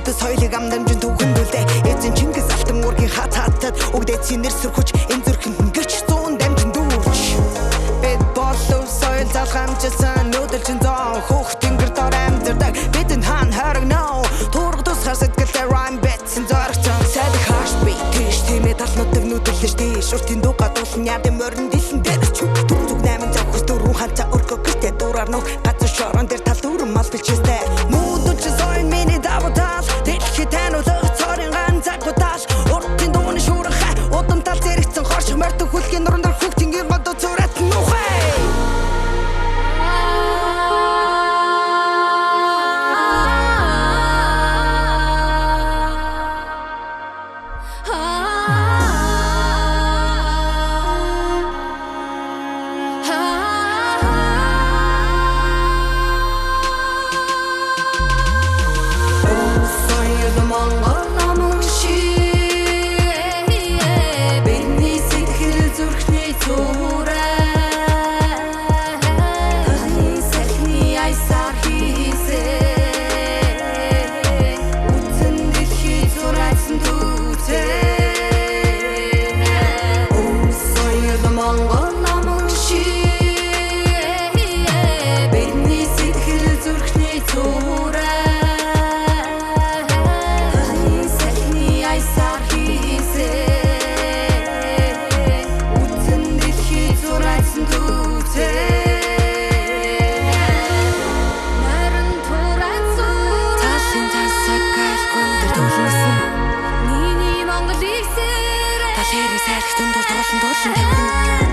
Үүдээ соёлыг амдамжин түүхэндүүлдэг эзэн Чингис алтан уургийн хат хатад өгдөөцийн нэр сүрхүч энэ зүрхэнд гэрч зүүн дамжин дүүрч бид болов соёл залхамжсан нүүдэлчин зоо хөөх тэнгэр дор амьдардаг бидэн хаан харагнаа тург тусгаар сэтгэлтэй rhyme битсэн зоригцон сайд хаш би тийш тиймээ талнуудыг нүүдэлж тийш уртын дуу гадуулсан яд морин дэлэн дээр чүг дүн зүг 8 завхс дөрвөн ханцаа өргө гэртээ дураар нөх газар шорон дээр тал дөрөн мал бэлчээстэй нүүдэлч соёл миний давтал дэлхий тануулах цорын ганцаг гутал уртын дууны шуурх удам тал зэрэгцэн хорших морьтой хүлгийн нуран дээр хүүхдийн гин бодоо цурат нухай Талэрээ сайрах дүндуур дуулан тавина